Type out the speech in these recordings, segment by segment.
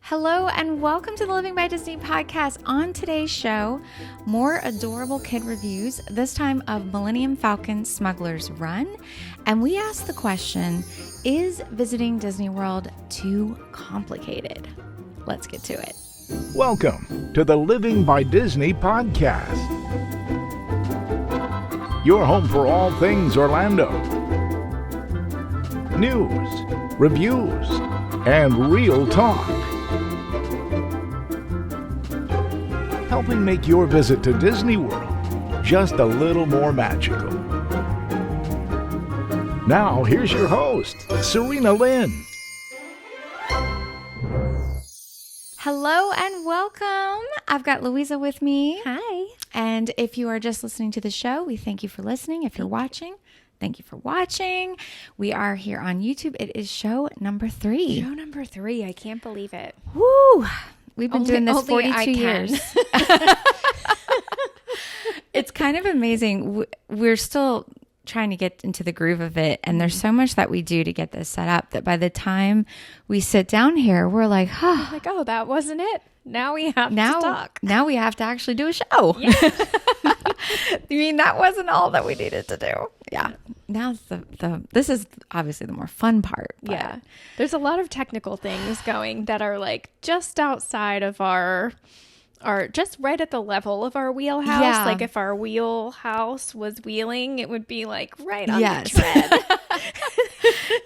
Hello and welcome to the Living by Disney podcast. On today's show, more adorable kid reviews, this time of Millennium Falcon Smugglers Run. And we ask the question, is visiting Disney World too complicated? Let's get to it. Welcome to the Living by Disney podcast. Your home for all things Orlando. News, reviews, and real talk. Helping make your visit to Disney World just a little more magical. Now, here's your host, Serena Lynn. Hello and welcome. I've got Louisa with me. Hi. And if you are just listening to the show, we thank you for listening. If you're watching, thank you for watching. We are here on YouTube. It is show number 3. Show number 3. I can't believe it. Woo! We've been doing this 42 years. It's kind of amazing. We're still trying to get into the groove of it. And there's so much that we do to get this set up that by the time we sit down here, we're like, oh, that wasn't it. Now we have to talk. Now we have to actually do a show. Yeah. You mean that wasn't all that we needed to do? Yeah. Now this is obviously the more fun part. But. Yeah. There's a lot of technical things going that are like just outside of our just right at the level of our wheelhouse. Yeah. Like if our wheelhouse was wheeling, it would be like right on the tread.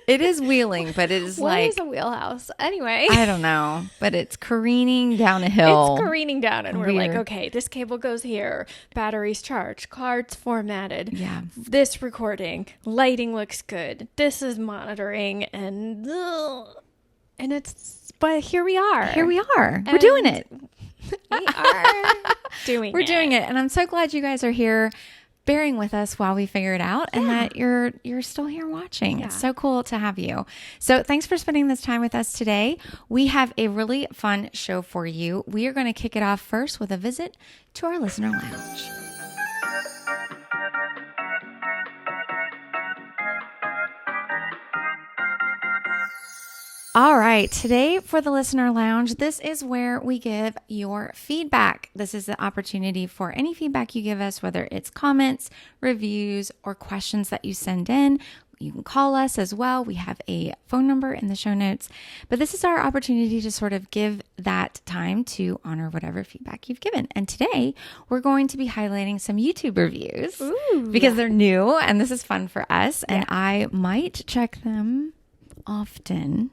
It is wheeling, but it is What is a wheelhouse? Anyway. I don't know, but it's careening down a hill. It's careening down and we're like, okay, this cable goes here. Batteries charged. Cards formatted. Yeah. This recording. Lighting looks good. This is monitoring and but here we are. Here we are. We're doing it. We are doing We're doing it. And I'm so glad you guys are here bearing with us while we figure it out and that you're still here watching. Yeah. It's so cool to have you. So thanks for spending this time with us today. We have a really fun show for you. We are going to kick it off first with a visit to our listener lounge. All right, today for the Listener Lounge, this is where we give your feedback. This is the opportunity for any feedback you give us, whether it's comments, reviews, or questions that you send in. You can call us as well. We have a phone number in the show notes. But this is our opportunity to sort of give that time to honor whatever feedback you've given. And today, we're going to be highlighting some YouTube reviews because they're new and this is fun for us. And I might check them often.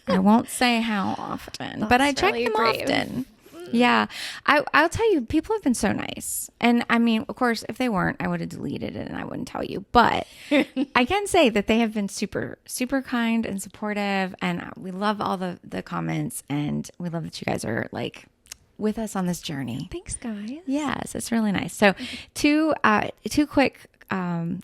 I won't say how often, but I check them often. Yeah. I'll tell you, people have been so nice. And I mean, of course, if they weren't, I would have deleted it and I wouldn't tell you. But I can say that they have been super, super kind and supportive. And we love all the comments. And we love that you guys are like with us on this journey. Thanks, guys. Yes, it's really nice. So two quick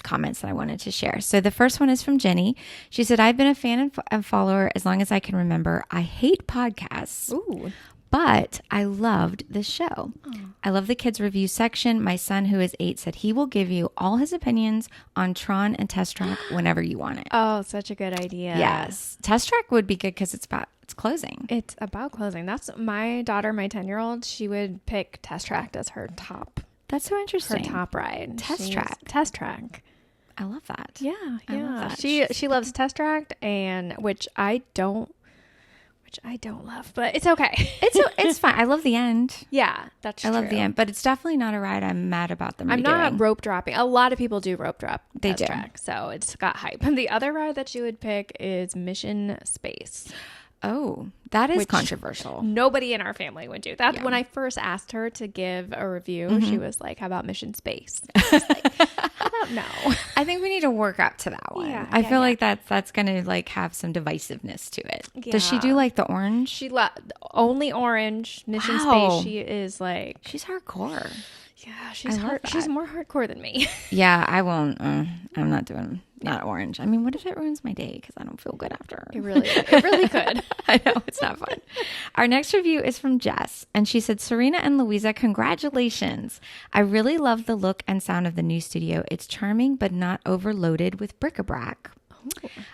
comments that I wanted to share. So the first one is from Genie. She said, I've been a fan and follower as long as I can remember. I hate podcasts. Ooh. But I loved this show. I love the kids review section. My son, who is 8, said he will give you all his opinions on Tron and Test Track whenever you want it. Oh, such a good idea. Yes. Test Track would be good because it's closing. It's about closing. That's my daughter, my 10-year-old. She would pick Test Track as her top. That's so interesting. Her top ride. Test Track. I love that. Yeah. I love that. She loves Test Track and which I don't love, but it's okay. It's fine. I love the end. Yeah, that's true. I love the end, but it's definitely not a ride I'm mad about them I'm redoing. not rope dropping. A lot of people do rope drop. They Test do. Track, so it's got hype. And the other ride that you would pick is Mission Space. Oh, that is controversial. Nobody in our family would do that. Yeah. When I first asked her to give a review, she was like, how about Mission Space? I was like, I don't know. I think we need to work up to that one. Yeah, I feel like that's going to like have some divisiveness to it. Yeah. Does she do like the orange? She only orange. Mission Space. She is like, she's hardcore. Yeah, she's more hardcore than me. Yeah, I won't. I'm not doing not orange. I mean, what if it ruins my day because I don't feel good after? It really could. I know, it's not fun. Our next review is from Jess, and she said, Serena and Louisa, congratulations. I really love the look and sound of the new studio. It's charming, but not overloaded with bric-a-brac.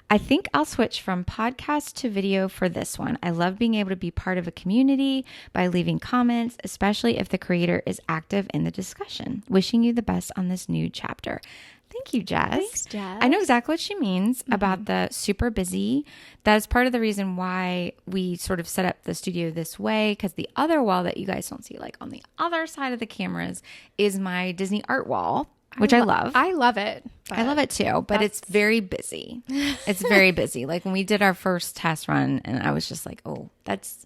I think I'll switch from podcast to video for this one. I love being able to be part of a community by leaving comments, especially if the creator is active in the discussion. Wishing you the best on this new chapter. Thank you, Jess. Thanks, Jess. I know exactly what she means about the super busy. That's part of the reason why we sort of set up the studio this way, because the other wall that you guys don't see, like on the other side of the cameras, is my Disney art wall, which I love. I love it. I love it too, but it's very busy. It's very busy. Like when we did our first test run, and I was just like, oh, that's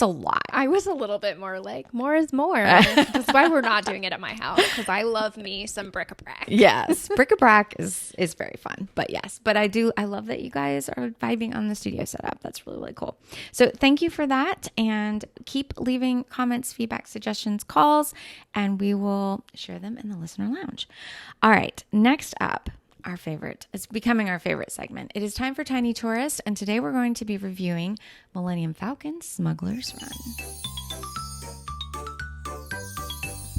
a lot. I was a little bit more like, more is more. That's why we're not doing it at my house, because I love me some bric-a-brac. Yes, bric-a-brac is very fun. But yes, but I love that you guys are vibing on the studio setup. That's really, really cool. So thank you for that, and keep leaving comments, feedback, suggestions, calls, and we will share them in the listener lounge. All right, next up, our favorite. It's becoming our favorite segment. It is time for Tiny Tourist, and today we're going to be reviewing Millennium Falcon's Smugglers Run.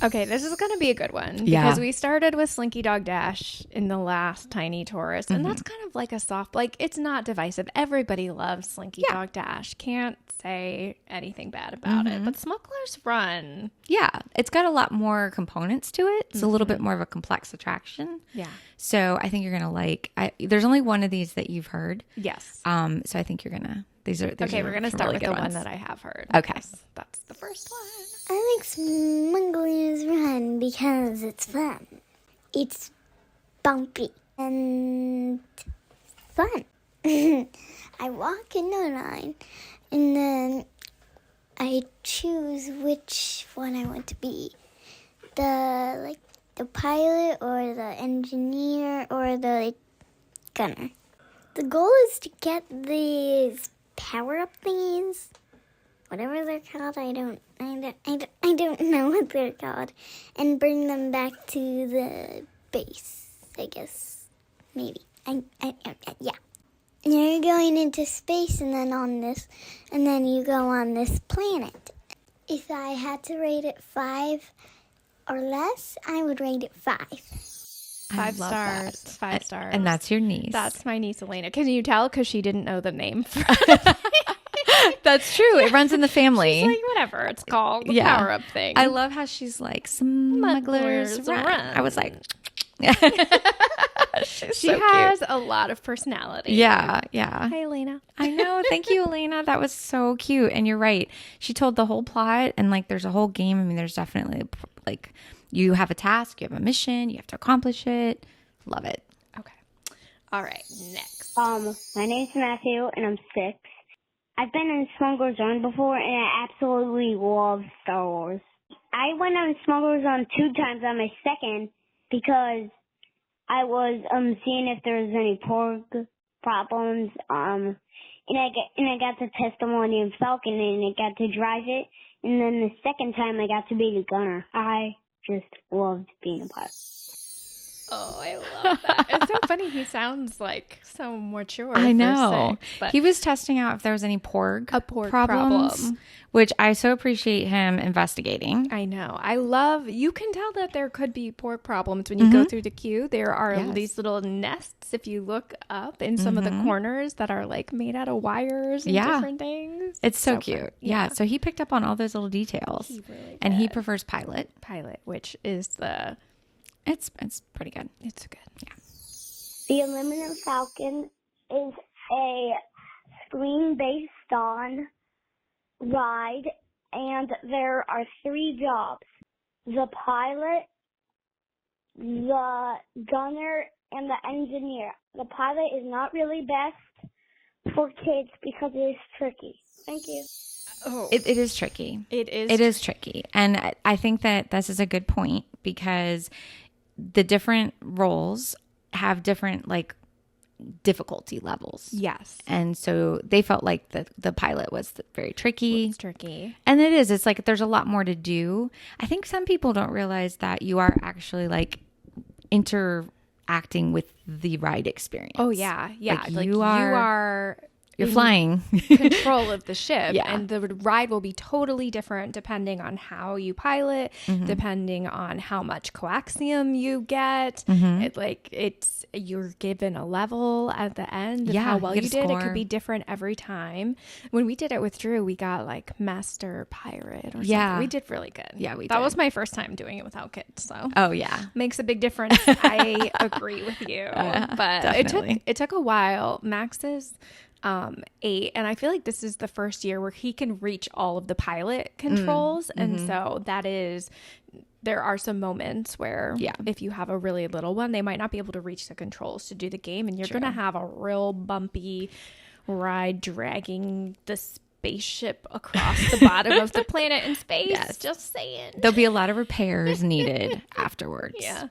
Okay, this is going to be a good one Yeah. because we started with Slinky Dog Dash in the last Tiny Tourist, and that's kind of like a soft, like it's not divisive. Everybody loves Slinky Dog Dash. Can't say anything bad about it. But Smugglers Run, Yeah, it's got a lot more components to it. It's a little bit more of a complex attraction. yeah, So I think you're gonna like. There's only one of these that you've heard. yes. So I think you're gonna. These are Okay, we're gonna some start really with the good one ones. that I have heard. Okay. That's the first one. I like Smugglers Run because it's fun. It's bumpy and fun. I walk in the line and then I choose which one I want to be. The pilot or the engineer or the gunner. The goal is to get these power-up thingies. Whatever they're called, I don't know what they're called, and bring them back to the base. I guess maybe. Yeah. And you're going into space, and then you go on this planet. If I had to rate it 5 or less, I would rate it 5. 5 love stars. that. 5 stars. And that's your niece. That's my niece Elena. Can you tell? Because she didn't know the name. That's true. It runs in the family. She's like, whatever it's called, the Yeah. power-up thing. I love how she's like Smugglers Run. Run. I was like, she's She so has cute. a lot of personality. Yeah. Hi, Elena. I know. Thank you, Elena. That was so cute. And you're right. She told the whole plot, and like there's a whole game. I mean, there's definitely like you have a task, you have a mission, you have to accomplish it. Love it. Okay. All right. Next. My name's Matthew, and I'm 6. I've been in Smugglers Run before, and I absolutely love Star Wars. I went on Smugglers Run 2 times on my second because I was seeing if there was any porg problems. And I got to test the Millennium Falcon, and I got to drive it. And then the second time, I got to be the gunner. I just loved being a pilot. Oh, I love that. It's so funny. He sounds like so mature. I for know. 6, but He was testing out if there was any porg problems, problem. which I so appreciate him investigating. I know. You can tell that there could be pork problems when you go through the queue. There are Yes. these little nests, if you look up in some of the corners, that are like made out of wires and Yeah. different things. It's so fun. cute. Yeah. So he picked up on all those little details. He really And he did. prefers pilot. Pilot, which is It's pretty good. it's good. The Aluminum Falcon is a screen-based on ride, and there are 3 jobs: the pilot, the gunner, and the engineer. The pilot is not really best for kids because it is tricky. Thank you. Oh, It is tricky. it is. It is tricky. And I think that this is a good point because the different roles have different like difficulty levels. Yes. And so they felt like the pilot was very tricky. It's tricky. And it is. It's like there's a lot more to do. I think some people don't realize that you are actually like interacting with the ride experience. Oh yeah, yeah. Like, Like you you are- are You're flying. control of the ship. Yeah. And the ride will be totally different depending on how you pilot, depending on how much coaxium you get. You're given a level at the end of how well you did. It could be different every time. When we did it with Drew, we got like Master Pirate or something. We did really good. Yeah, we That did. was my first time doing it without kids. So Oh, yeah. makes a big difference. I agree with you. But definitely. it took a while. Max is 8, and I feel like this is the first year where he can reach all of the pilot controls. And so there are some moments where if you have a really little one, they might not be able to reach the controls to do the game, and you're going to have a real bumpy ride dragging the spaceship across the bottom of the planet in space. Yes. Just saying. There'll be a lot of repairs needed afterwards. Yeah.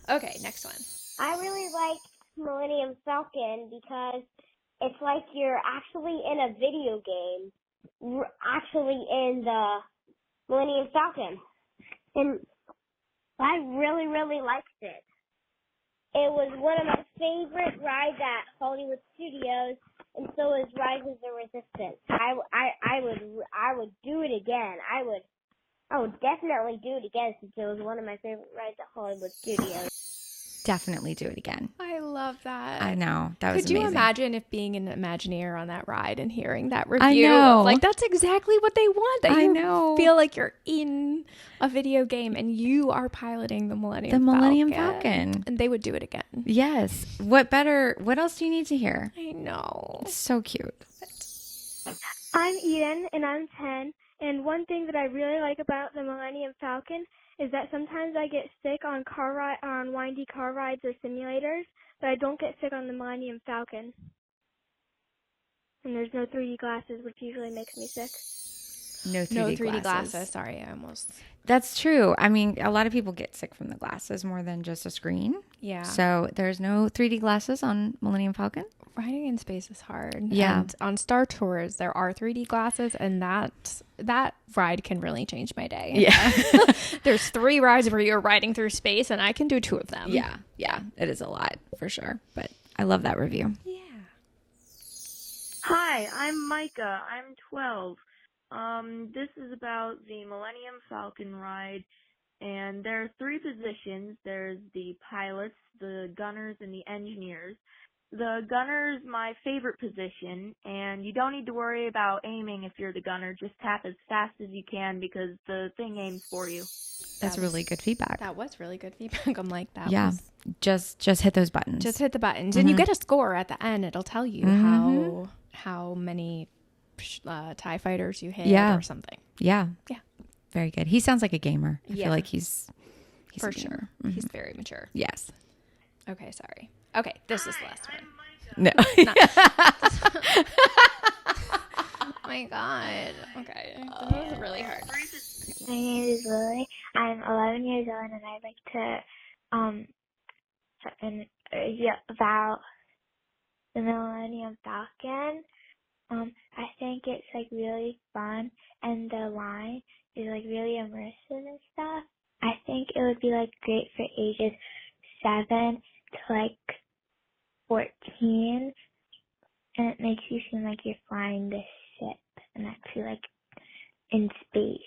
Okay, next one. I really like Millennium Falcon because it's like you're actually in a video game, actually in the Millennium Falcon. And I really, really liked it. It was one of my favorite rides at Hollywood Studios, and so is Rise of the Resistance. I would do it again. I would definitely do it again since it was one of my favorite rides at Hollywood Studios. Definitely do it again. I love that. I know. That was Could amazing. you imagine if being an Imagineer on that ride and hearing that review? I know. Like, that's exactly what they want. That I you know. feel like you're in a video game and you are piloting the Millennium Falcon. And they would do it again. Yes. What else do you need to hear? I know. So cute. I'm Eden, and I'm 10. And one thing that I really like about the Millennium Falcon is that sometimes I get sick on windy car rides or simulators, but I don't get sick on the Millennium Falcon. And there's no 3D glasses, which usually makes me sick. No 3D glasses. Sorry, I almost. That's true. I mean, a lot of people get sick from the glasses more than just a screen. Yeah. So there's no 3D glasses on Millennium Falcon. Riding in space is hard. Yeah. And on Star Tours, there are 3D glasses, and that ride can really change my day. Yeah. There's 3 rides where you're riding through space, and I can do 2 of them. Yeah. Yeah. It is a lot for sure. But I love that review. Yeah. Hi, I'm Micah. I'm 12. This is about the Millennium Falcon ride, and there are 3 positions. There's the pilots, the gunners, and the engineers. The gunner's my favorite position, and you don't need to worry about aiming if you're the gunner. Just tap as fast as you can because the thing aims for you. That's really good feedback. That was really good feedback. I'm like, that Yeah. was... Just hit those buttons. Just hit the buttons. And you get a score at the end. It'll tell you how many TIE fighters you hit or something. Yeah. Yeah. Very good. He sounds like a gamer. I Yeah. feel like he's For a gamer. sure. Mhm. He's very mature. Yes. Okay, sorry. Okay, this is the last one. No. Oh my god. Okay. This is really hard. My name is Lily. I'm 11 years old, and I'd like to about the Millennium Falcon. I think it's like really fun, and the line is like really immersive and stuff. I think it would be like great for ages 7 to like 14, and it makes you seem like you're flying this ship and actually like in space.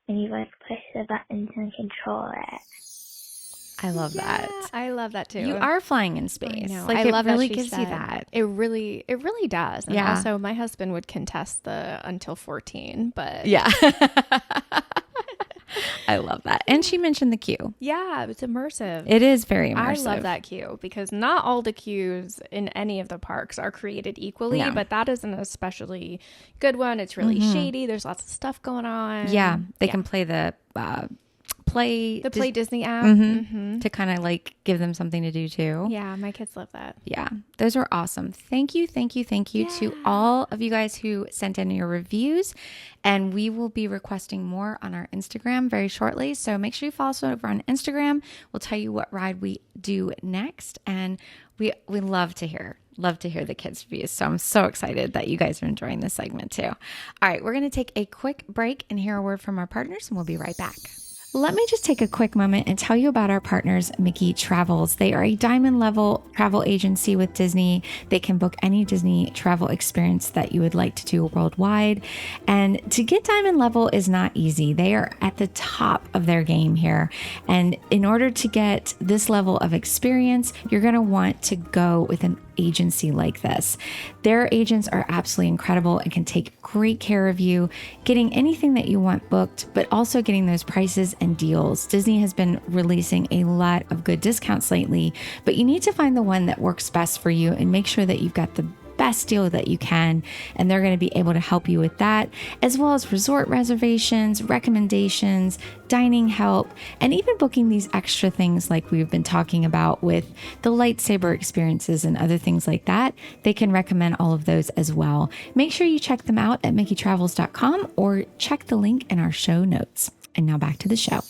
And you like push the buttons and control it. I love that. I love that too. You are flying in space. I know. Like I it love really that she gives you said that. It really does. And Yeah. also my husband would contest the until 14, but Yeah. I love that. And she mentioned the queue. yeah, it's immersive. It is very immersive. I love that queue because not all the queues in any of the parks are created equally, No. but that is an especially good one. It's really shady. There's lots of stuff going on. Yeah. They can play the Play Disney app. to kind of like give them something to do too. Yeah, my kids love that. Yeah, those are awesome. Thank you to all of you guys who sent in your reviews. And we will be requesting more on our Instagram very shortly. So make sure you follow us over on Instagram. We'll tell you what ride we do next. And we love to hear the kids' reviews. So I'm so excited that you guys are enjoying this segment too. All right, we're going to take a quick break and hear a word from our partners, and we'll be right back. Let me just take a quick moment and tell you about our partners, Mickey Travels. They are a diamond level travel agency with Disney. They can book any Disney travel experience that you would like to do worldwide. And to get diamond level is not easy. They are at the top of their game here. And in order to get this level of experience, you're going to want to go with an agency like this. Their agents are absolutely incredible and can take great care of you, getting anything that you want booked, but also getting those prices and deals. Disney has been releasing a lot of good discounts lately, but you need to find the one that works best for you and make sure that you've got the best deal that you can, and they're going to be able to help you with that, as well as resort reservations, recommendations, dining help, and even booking these extra things like we've been talking about with the lightsaber experiences and other things like that. They can recommend all of those as well. Make sure you check them out at MickeyTravels.com or check the link in our show notes. And now back to the show.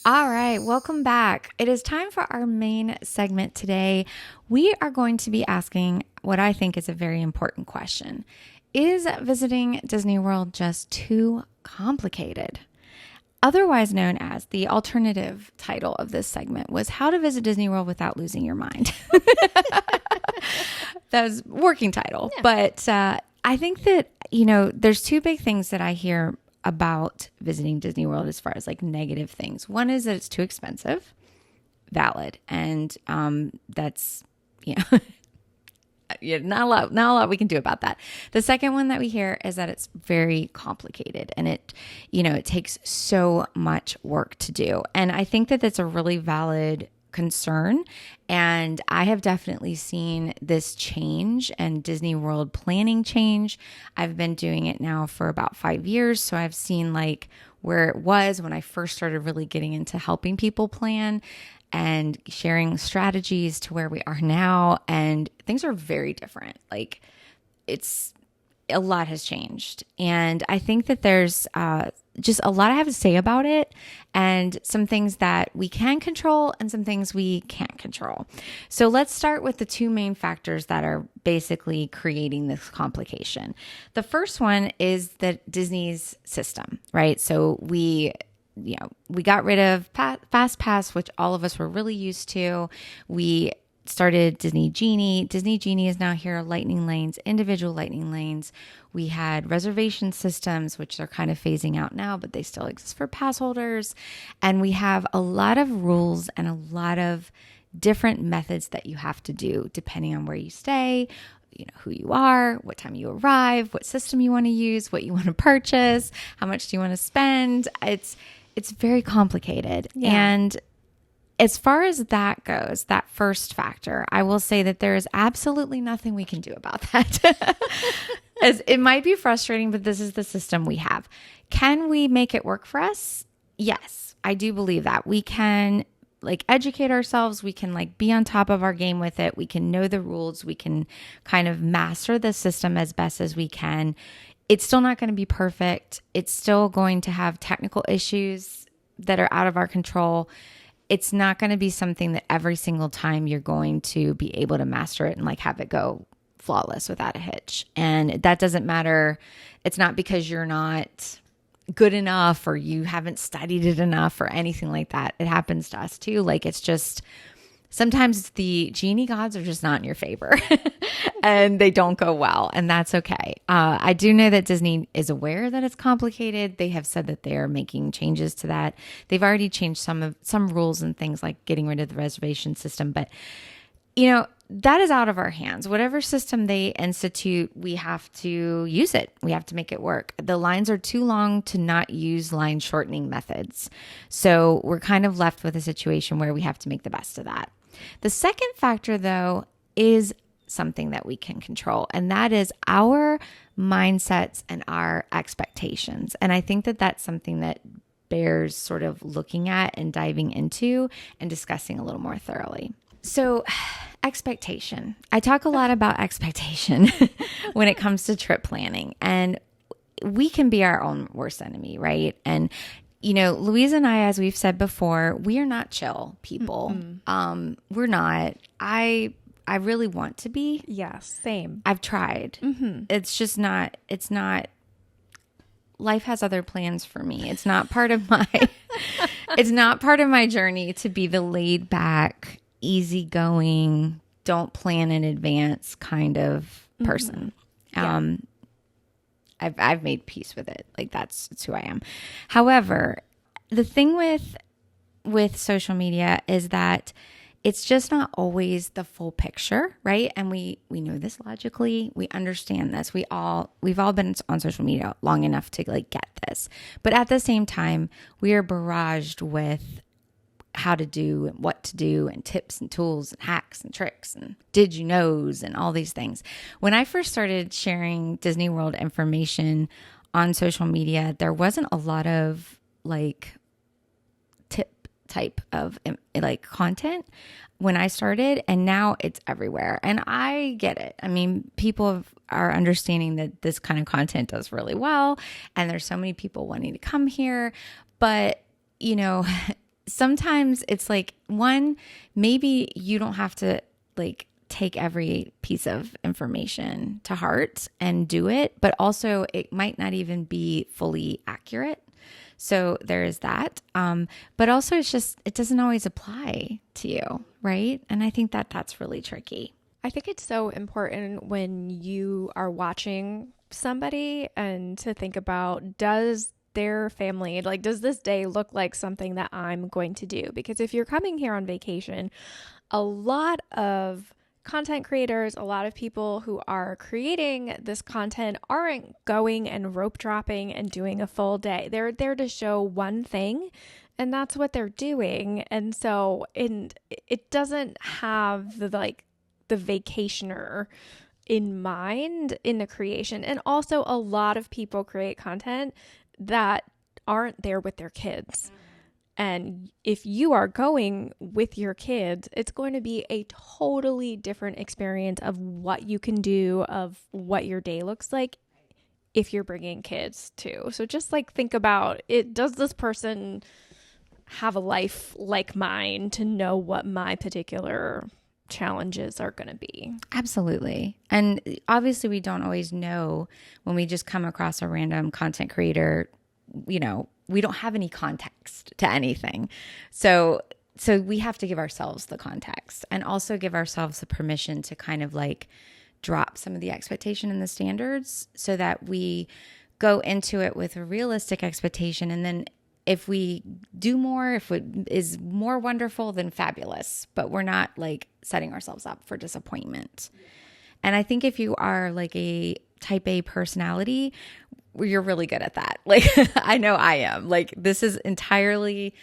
All right, welcome back. It is time for our main segment today. We are going to be asking what I think is a very important question. Is visiting Disney World just too complicated? Otherwise known as, the alternative title of this segment was How to Visit Disney World Without Losing Your Mind. That was working title. Yeah. But I think that, there's two big things that I hear about visiting Disney World as far as like negative things. One is that it's too expensive, valid. And that's, not a lot we can do about that. The second one that we hear is that it's very complicated and it takes so much work to do. And I think that that's a really valid concern. And I have definitely seen this change and Disney World planning change. I've been doing it now for about 5 years. So I've seen like where it was when I first started really getting into helping people plan and sharing strategies to where we are now. And things are very different. Like a lot has changed. And I think that there's just a lot I have to say about it, and some things that we can control and some things we can't control. So let's start with the two main factors that are basically creating this complication. The first one is that Disney's system, right? So we got rid of Fast Pass, which all of us were really used to. We started Disney Genie. Disney Genie is now here, lightning lanes, individual lightning lanes. We had reservation systems, which they're kind of phasing out now, but they still exist for pass holders. And we have a lot of rules and a lot of different methods that you have to do depending on where you stay, who you are, what time you arrive, what system you want to use, what you want to purchase, how much do you want to spend. It's very complicated. Yeah. And as far as that goes, that first factor, I will say that there is absolutely nothing we can do about that. As it might be frustrating, but this is the system we have. Can we make it work for us? Yes, I do believe that. We can educate ourselves. We can be on top of our game with it. We can know the rules. We can kind of master the system as best as we can. It's still not going to be perfect. It's still going to have technical issues that are out of our control. It's not going to be something that every single time you're going to be able to master it and have it go flawless without a hitch. And that doesn't matter. It's not because you're not good enough or you haven't studied it enough or anything like that. It happens to us too. It's just sometimes the genie gods are just not in your favor and they don't go well, and that's okay. I do know that Disney is aware that it's complicated. They have said that they are making changes to that. They've already changed some rules and things like getting rid of the reservation system, but that is out of our hands. Whatever system they institute, we have to use it. We have to make it work. The lines are too long to not use line shortening methods. So we're kind of left with a situation where we have to make the best of that. The second factor, though, is something that we can control, and that is our mindsets and our expectations. And I think that that's something that bears sort of looking at and diving into and discussing a little more thoroughly. So expectation. I talk a lot about expectation when it comes to trip planning, and we can be our own worst enemy, right? And Louisa and I, as we've said before, we are not chill people. Mm-hmm. We're not. I really want to be. Yes, same. I've tried. Mm-hmm. It's just not. It's not life has other plans for me. It's not part of my it's not part of my journey to be the laid back, easygoing, don't plan in advance kind of person. Yeah. I've made peace with it. Like that's who I am. However, the thing with social media is that it's just not always the full picture, right? And we know this logically. We understand this. we've all been on social media long enough to like get this. But at the same time, we are barraged with how to do and what to do and tips and tools and hacks and tricks and did you knows and all these things. When I first started sharing Disney World information on social media, there wasn't a lot of like tip type of like content when I started, and now it's everywhere. And I get it. I mean, people are understanding that this kind of content does really well, and there's so many people wanting to come here. But, you know, sometimes it's like, one, maybe you don't have to like take every piece of information to heart and do it, but also it might not even be fully accurate. So there is that. But also it's just, it doesn't always apply to you, right? And I think that that's really tricky. I think it's so important when you are watching somebody and to think about, does their family, like, does this day look like something that I'm going to do? Because if you're coming here on vacation, a lot of content creators, a lot of people who are creating this content aren't going and rope dropping and doing a full day. They're there to show one thing, and that's what they're doing. And so it doesn't have the vacationer in mind in the creation. And also a lot of people create content that aren't there with their kids. And if you are going with your kids, it's going to be a totally different experience of what you can do, of what your day looks like if you're bringing kids too. So just like think about it. Does this person have a life like mine to know what my particular challenges are going to be? Absolutely. And obviously we don't always know when we just come across a random content creator, you know, we don't have any context to anything. So we have to give ourselves the context and also give ourselves the permission to kind of like drop some of the expectation and the standards so that we go into it with a realistic expectation. And then if we do more, if it is more wonderful, then fabulous. But we're not like setting ourselves up for disappointment. And I think if you are like a type A personality, you're really good at that. Like, I know I am. Like, this is entirely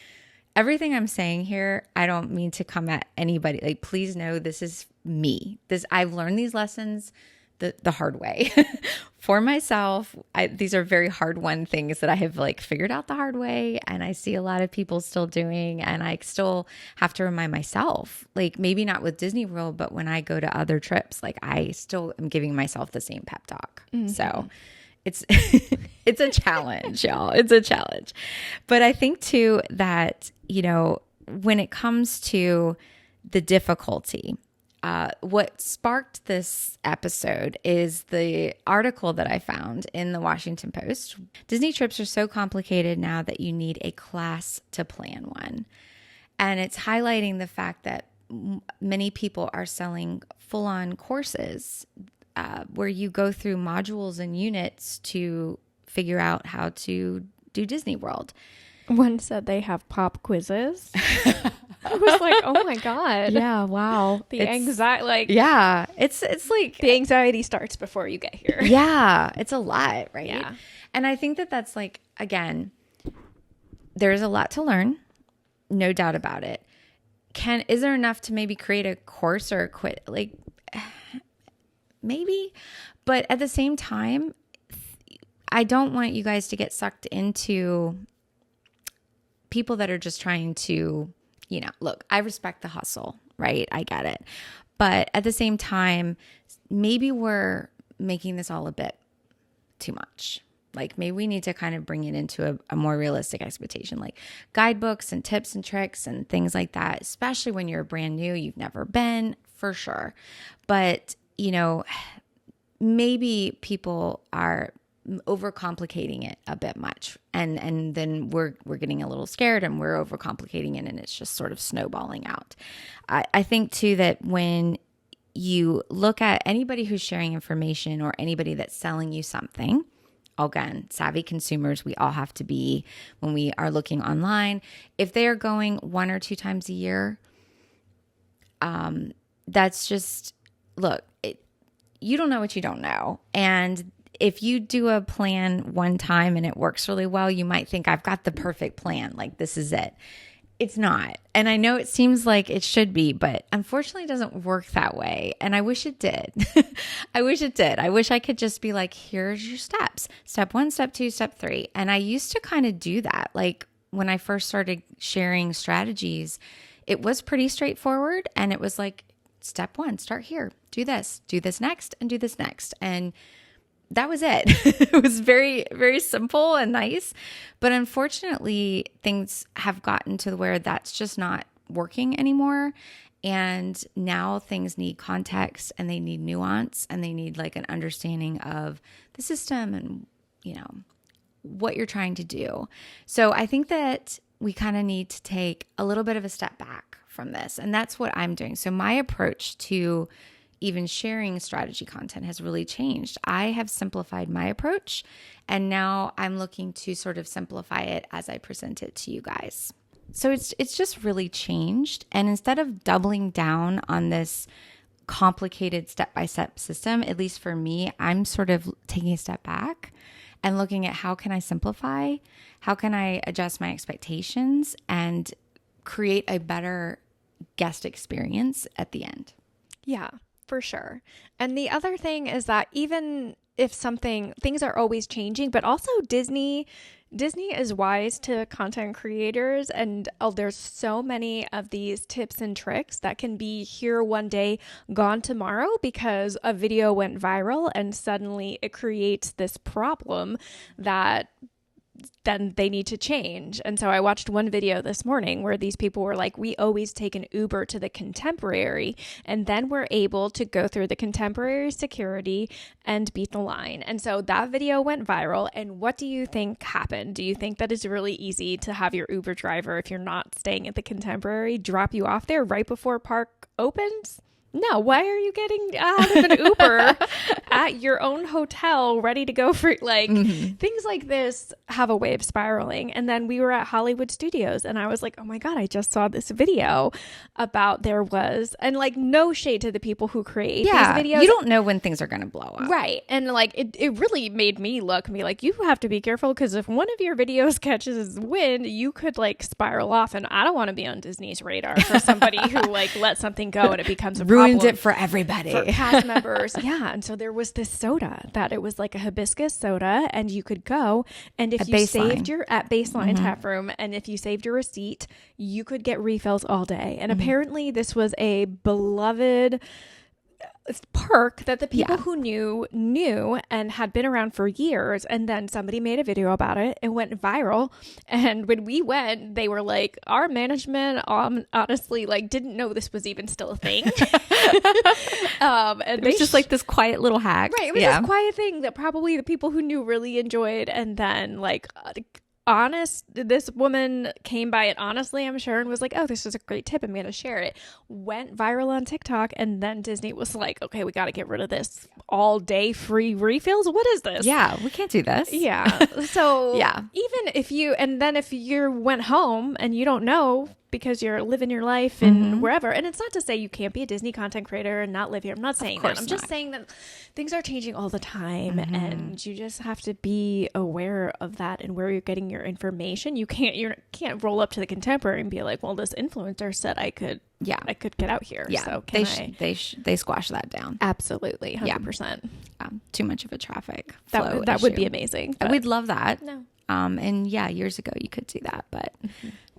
everything I'm saying here. I don't mean to come at anybody. Like, please know this is me. I've learned these lessons the hard way for myself. These are very hard won things that I have like figured out the hard way, and I see a lot of people still doing, and I still have to remind myself, like maybe not with Disney World, but when I go to other trips, like I still am giving myself the same pep talk. So it's it's a challenge, y'all. It's a challenge. But I think too that, you know, when it comes to the difficulty, what sparked this episode is the article that I found in the Washington Post. Disney trips are so complicated now that you need a class to plan one. And it's highlighting the fact that many people are selling full-on courses where you go through modules and units to figure out how to do Disney World. One said they have pop quizzes. I was like, oh my God. Yeah, wow. The anxiety, like, yeah, it's like the anxiety starts before you get here. Yeah, it's a lot, right? Yeah. And I think that that's like, again, there's a lot to learn, no doubt about it. Is there enough to maybe create a course or quit? Like, maybe, but at the same time, I don't want you guys to get sucked into people that are just trying to, you know, look, I respect the hustle, right? I get it. But at the same time, maybe we're making this all a bit too much. Like maybe we need to kind of bring it into a more realistic expectation, like guidebooks and tips and tricks and things like that, especially when you're brand new, you've never been, for sure. But, you know, maybe people are overcomplicating it a bit much. And then we're getting a little scared and we're overcomplicating it, and it's just sort of snowballing out. I think too that when you look at anybody who's sharing information or anybody that's selling you something, again, savvy consumers, we all have to be when we are looking online. If they are going 1 or 2 times a year, that's just, look, you don't know what you don't know. And if you do a plan one time and it works really well, you might think, I've got the perfect plan. Like, this is it. It's not. And I know it seems like it should be, but unfortunately it doesn't work that way. And I wish it did. I wish it did. I wish I could just be like, here's your steps. Step 1, step 2, step 3. And I used to kind of do that. Like when I first started sharing strategies, it was pretty straightforward. And it was like, step 1, start here, do this next, and do this next. And that was it. It was very, very simple and nice. But unfortunately, things have gotten to where that's just not working anymore. And now things need context and they need nuance and they need like an understanding of the system and, you know, what you're trying to do. So I think that we kind of need to take a little bit of a step back from this. And that's what I'm doing. So my approach to even sharing strategy content has really changed. I have simplified my approach, and now I'm looking to sort of simplify it as I present it to you guys. So it's just really changed. And instead of doubling down on this complicated step-by-step system, at least for me, I'm sort of taking a step back and looking at how can I simplify? How can I adjust my expectations and create a better guest experience at the end? Yeah, for sure. And the other thing is that even if things are always changing, but also Disney is wise to content creators, and there's so many of these tips and tricks that can be here one day, gone tomorrow, because a video went viral and suddenly it creates this problem that then they need to change. And so I watched one video this morning where these people were like, we always take an Uber to the Contemporary, and then we're able to go through the Contemporary security and beat the line. And so that video went viral. And what do you think happened? Do you think that it's really easy to have your Uber driver, if you're not staying at the Contemporary, drop you off there right before park opens? No, why are you getting out of an Uber at your own hotel ready to go for things like this have a way of spiraling. And then we were at Hollywood Studios and I was like, oh my God, I just saw this video about and like no shade to the people who create these videos. You don't know when things are going to blow up. Right. And like it really made me look and be like, you have to be careful, because if one of your videos catches wind, you could like spiral off. And I don't want to be on Disney's radar for somebody who like let something go and it becomes a ruined it for everybody, for cast members. Yeah. And so there was this soda that it was like a hibiscus soda, and you could go, and if you saved at Baseline Tap Room, and if you saved your receipt, you could get refills all day. And apparently this was a beloved perk that the people who knew and had been around for years. And then somebody made a video about it. It went viral. And when we went, they were like, our management honestly like didn't know this was even still a thing. And it was just like this quiet little hack. Right. It was this quiet thing that probably the people who knew really enjoyed. And then like this woman came by it honestly, I'm sure, and was like, oh, this is a great tip, I'm gonna share it. Went viral on TikTok, and then Disney was like, okay, we got to get rid of this all day free refills. What is this? Yeah, we can't do this. Yeah. So yeah, even if you went home and you don't know, because you're living your life in wherever. And it's not to say you can't be a Disney content creator and not live here. I'm not saying that. I'm just saying that things are changing all the time, and you just have to be aware of that and where you're getting your information. You can't roll up to the Contemporary and be like, well, this influencer said I could get out here. Yeah. So they squash that down. Absolutely. 100%. Too much of a traffic flow that would be amazing. We'd love that. No. And years ago you could do that, but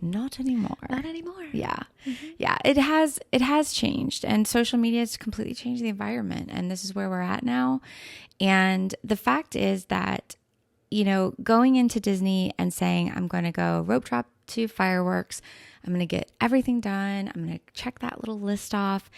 not anymore. Not anymore. Yeah. Yeah. It has changed, and social media has completely changed the environment, and this is where we're at now. And the fact is that, going into Disney and saying, I'm going to go rope drop to fireworks, I'm going to get everything done, I'm going to check that little list off.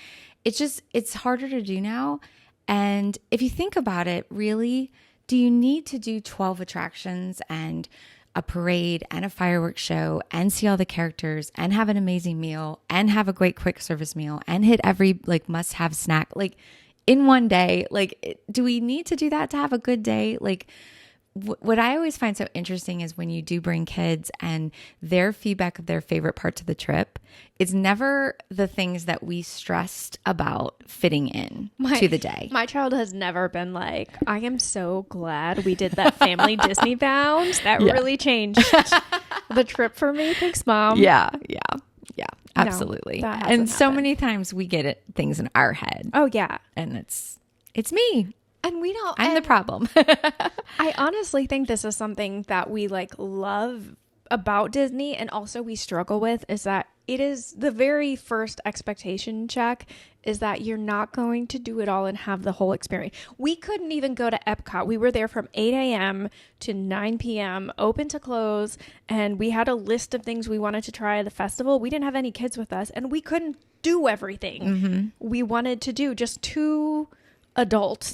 It's harder to do now. And if you think about it, really, do you need to do 12 attractions and a parade and a fireworks show and see all the characters and have an amazing meal and have a great quick service meal and hit every like must have snack like in one day? Like, do we need to do that to have a good day? Like, what I always find so interesting is when you do bring kids and their feedback of their favorite parts of the trip, it's never the things that we stressed about fitting in to the day. My child has never been like, I am so glad we did that family Disney bound. That really changed the trip for me. Thanks, Mom. Yeah, absolutely. No, that hasn't and so happened. many times we get things in our head. Oh, yeah. And it's me. And we don't. I'm the problem. I honestly think this is something that we like love about Disney, and also we struggle with, is that it is the very first expectation check is that you're not going to do it all and have the whole experience. We couldn't even go to Epcot. We were there from 8 a.m. to 9 p.m., open to close, and we had a list of things we wanted to try at the festival. We didn't have any kids with us, and we couldn't do everything we wanted to do. Just two adults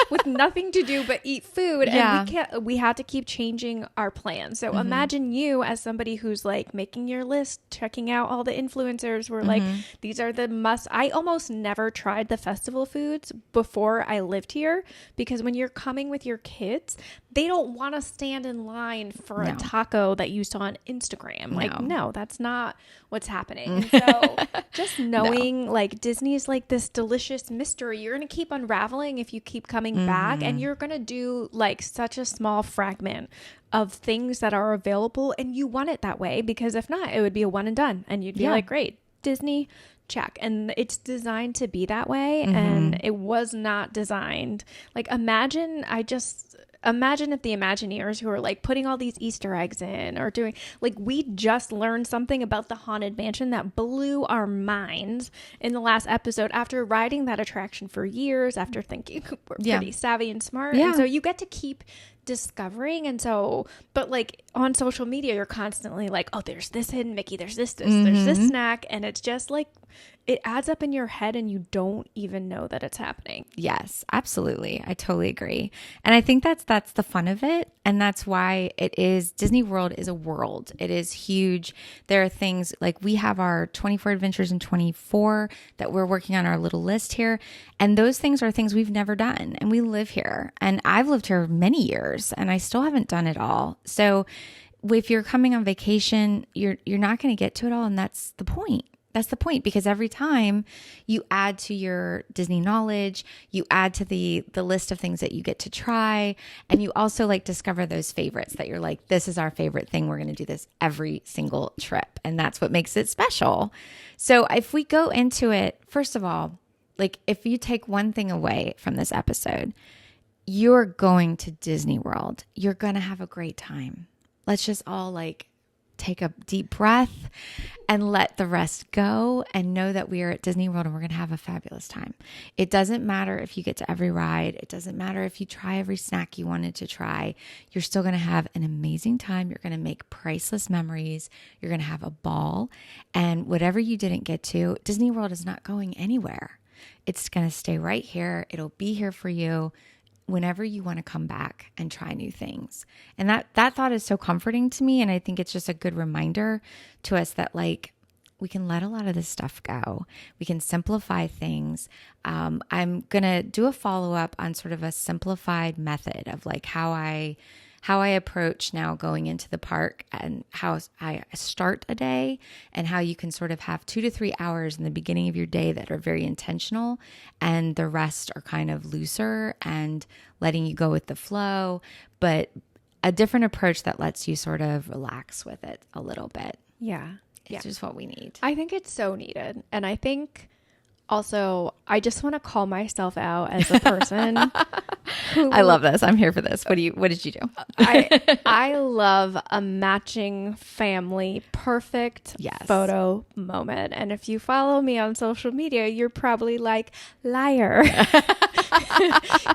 with nothing to do but eat food, and we had to keep changing our plans. So imagine you as somebody who's like making your list, checking out all the influencers were like, these are the must. I almost never tried the festival foods before I lived here, because when you're coming with your kids, they don't want to stand in line for a taco that you saw on Instagram. Like, no, that's not what's happening. So just knowing like Disney's like this delicious mystery, you're going to keep unraveling if you keep coming back, and you're going to do like such a small fragment of things that are available, and you want it that way, because if not, it would be a one and done, and you'd be like, great, Disney, check. And it's designed to be that way, and it was not designed. Like, imagine if the Imagineers who are like putting all these Easter eggs in or doing, like, we just learned something about the Haunted Mansion that blew our minds in the last episode after riding that attraction for years, after thinking we're pretty savvy and smart. And so you get to keep discovering. And so, but like on social media, you're constantly like, oh, there's this hidden Mickey, there's this, there's this snack. And it's just like, it adds up in your head and you don't even know that it's happening. Yes, absolutely. I totally agree. And I think that's the fun of it. And that's why it is, Disney World is a world. It is huge. There are things like we have our 24 adventures in 24 that we're working on our little list here. And those things are things we've never done. And we live here. And I've lived here many years and I still haven't done it all. So if you're coming on vacation, you're not going to get to it all. And that's the point. That's the point, because every time you add to your Disney knowledge, you add to the list of things that you get to try, and you also like discover those favorites that you're like, this is our favorite thing. We're going to do this every single trip. And that's what makes it special. So if we go into it, first of all, like if you take one thing away from this episode, you're going to Disney World. You're going to have a great time. Let's just all like take a deep breath and let the rest go and know that we are at Disney World and we're going to have a fabulous time. It doesn't matter if you get to every ride. It doesn't matter if you try every snack you wanted to try. You're still going to have an amazing time. You're going to make priceless memories. You're going to have a ball. And whatever you didn't get to, Disney World is not going anywhere. It's going to stay right here. It'll be here for you whenever you want to come back and try new things. And that thought is so comforting to me. And I think it's just a good reminder to us that like we can let a lot of this stuff go. We can simplify things. I'm going to do a follow-up on sort of a simplified method of like how I approach now going into the park and how I start a day, and how you can sort of have 2 to 3 hours in the beginning of your day that are very intentional and the rest are kind of looser and letting you go with the flow, but a different approach that lets you sort of relax with it a little bit. Yeah. It's just what we need. I think it's so needed. And I think also, I just want to call myself out as a person who, I love this. I'm here for this. What did you do? I love a matching family perfect photo moment. And if you follow me on social media, you're probably like, liar.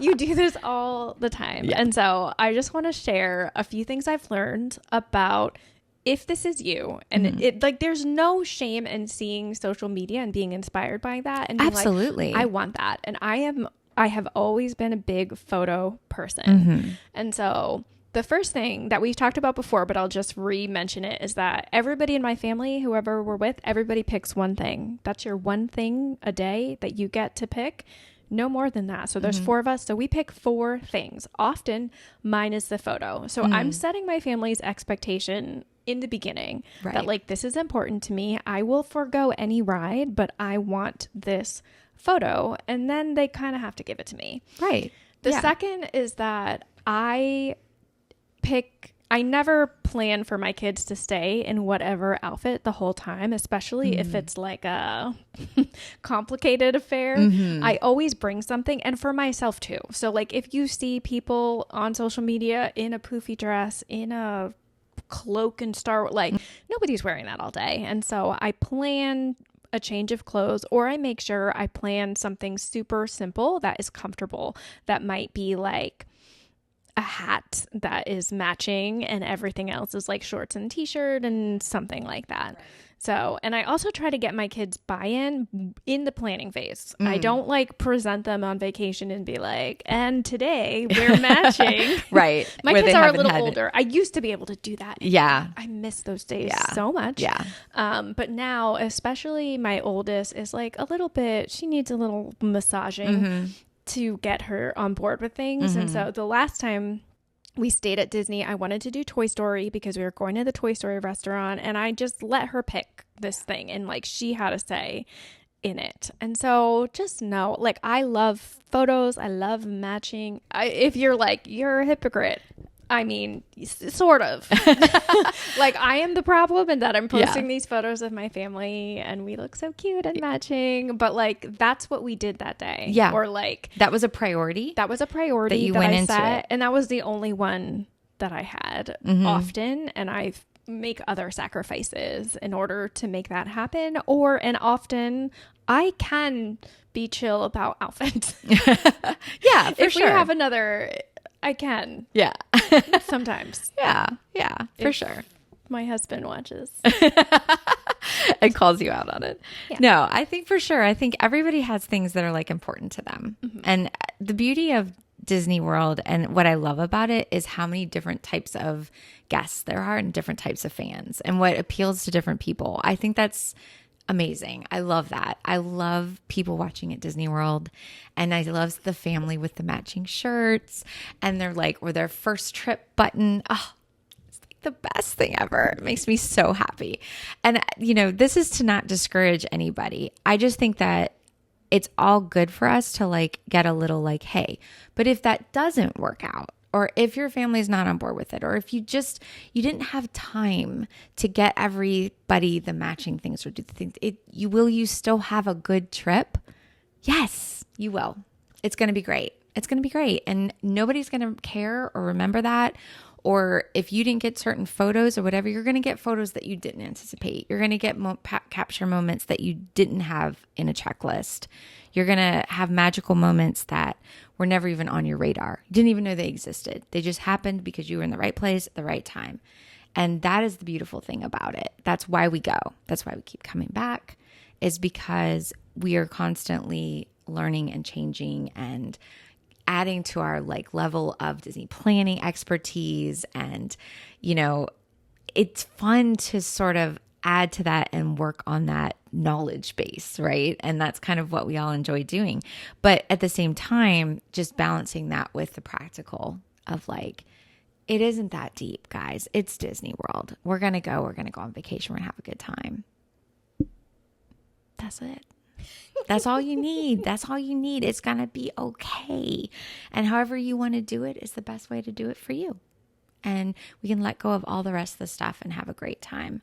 You do this all the time. Yeah. And so I just want to share a few things I've learned about if this is you, and it like, there's no shame in seeing social media and being inspired by that and being absolutely like, I want that. And I I have always been a big photo person. And so the first thing that we've talked about before, but I'll just re-mention it, is that everybody in my family, whoever we're with, everybody picks one thing. That's your one thing a day that you get to pick. No more than that. So there's 4 of us. So we pick 4 things. Often mine is the photo. So I'm setting my family's expectation in the beginning that like, this is important to me. I will forego any ride, but I want this photo. And then they kind of have to give it to me. Right. The second is that I never plan for my kids to stay in whatever outfit the whole time, especially if it's like a complicated affair. I always bring something, and for myself too. So like, if you see people on social media in a poofy dress, in a cloak and like, nobody's wearing that all day. And so I plan a change of clothes, or I make sure I plan something super simple that is comfortable. That might be like a hat that is matching and everything else is like shorts and t-shirt and something like that. So, and I also try to get my kids buy-in in the planning phase. I don't like present them on vacation and be like, and today we're matching. Right. My kids are a little older. I used to be able to do that. Yeah. I miss those days so much. Yeah. But now, especially my oldest is like a little bit, she needs a little massaging to get her on board with things. And so the last time we stayed at Disney, I wanted to do Toy Story because we were going to the Toy Story restaurant, and I just let her pick this thing, and like, she had a say in it. And so just know, like, I love photos. I love matching. If you're like, you're a hypocrite, I mean, sort of. Like, I am the problem in that I'm posting these photos of my family and we look so cute and matching. But like, that's what we did that day. Yeah. Or like, That was a priority. that was a priority That you that went I into set. it. And that was the only one that I had often. And I make other sacrifices in order to make that happen. And often I can be chill about outfits. Yeah, for if sure. we have another, I can. Yeah. Sometimes. Yeah, for If sure. My husband watches. It calls you out on it. Yeah. No, I think for sure. I think everybody has things that are like important to them. And the beauty of Disney World and what I love about it is how many different types of guests there are and different types of fans and what appeals to different people. I think that's amazing. I love that. I love people watching at Disney World, and I love the family with the matching shirts and they're like, or their first trip button. Oh, it's like the best thing ever. It makes me so happy. And you know, this is to not discourage anybody. I just think that it's all good for us to like get a little like, hey, but if that doesn't work out, or if your family's not on board with it, or if you didn't have time to get everybody the matching things or do the things, you still have a good trip? Yes, you will. It's going to be great. It's going to be great. And nobody's going to care or remember that. Or if you didn't get certain photos or whatever, you're going to get photos that you didn't anticipate. You're going to get capture moments that you didn't have in a checklist. You're going to have magical moments that were never even on your radar. You didn't even know they existed. They just happened because you were in the right place at the right time. And that is the beautiful thing about it. That's why we go. That's why we keep coming back, is because we are constantly learning and changing and adding to our like level of Disney planning expertise. And, you know, it's fun to sort of add to that and work on that knowledge base, right? And that's kind of what we all enjoy doing. But at the same time, just balancing that with the practical of like, it isn't that deep, guys. It's Disney World. We're going to go on vacation. We're going to have a good time. That's it. That's all you need. That's all you need. It's going to be okay. And however you want to do it is the best way to do it for you. And we can let go of all the rest of the stuff and have a great time.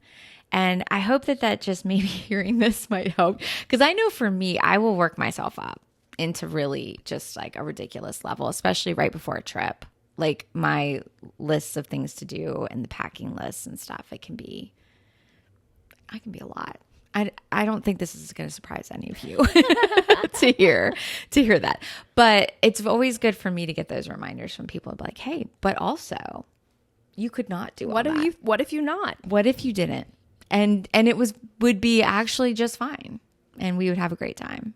And I hope that just maybe hearing this might help. Because I know for me, I will work myself up into really just like a ridiculous level, especially right before a trip. Like my lists of things to do and the packing lists and stuff, I can be a lot. I don't think this is going to surprise any of you to hear that. But it's always good for me to get those reminders from people like, hey, but also you could not do all that. What if you not? What if you didn't? And it would be actually just fine. And we would have a great time.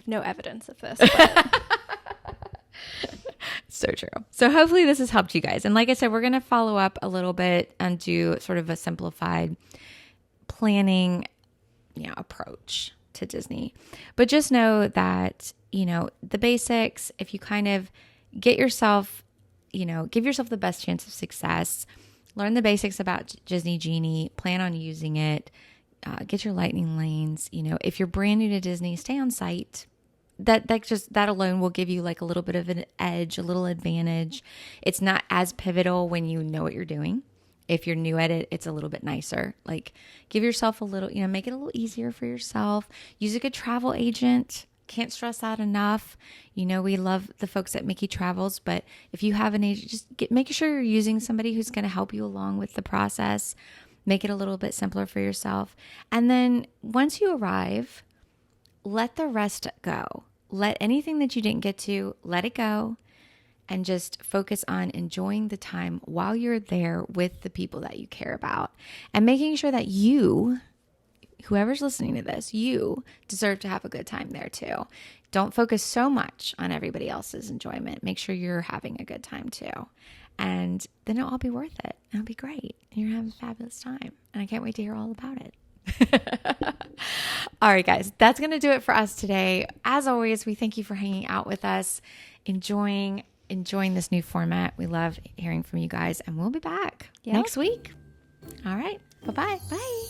no evidence of this. But So true. So hopefully this has helped you guys. And like I said, we're going to follow up a little bit and do sort of a simplified planning, approach to Disney. But just know that, the basics, if you kind of get yourself, give yourself the best chance of success, learn the basics about Disney Genie, plan on using it, get your lightning lanes. If you're brand new to Disney, stay on site. That alone will give you like a little bit of an edge, a little advantage. It's not as pivotal when you know what you're doing. If you're new at it, it's a little bit nicer. Like give yourself a little, make it a little easier for yourself. Use a good travel agent. Can't stress that enough. We love the folks at Mickey Travels, but if you have an agent, just make sure you're using somebody who's going to help you along with the process. Make it a little bit simpler for yourself. And then once you arrive, let the rest go. Let anything that you didn't get to, let it go, and just focus on enjoying the time while you're there with the people that you care about, and making sure that you, whoever's listening to this, you deserve to have a good time there too. Don't focus so much on everybody else's enjoyment. Make sure you're having a good time too. And then it'll all be worth it. It'll be great. You're having a fabulous time. And I can't wait to hear all about it. All right, guys, that's going to do it for us today. As always, we thank you for hanging out with us, enjoying this new format. We love hearing from you guys, and we'll be back next week. All right. Bye-bye. Bye.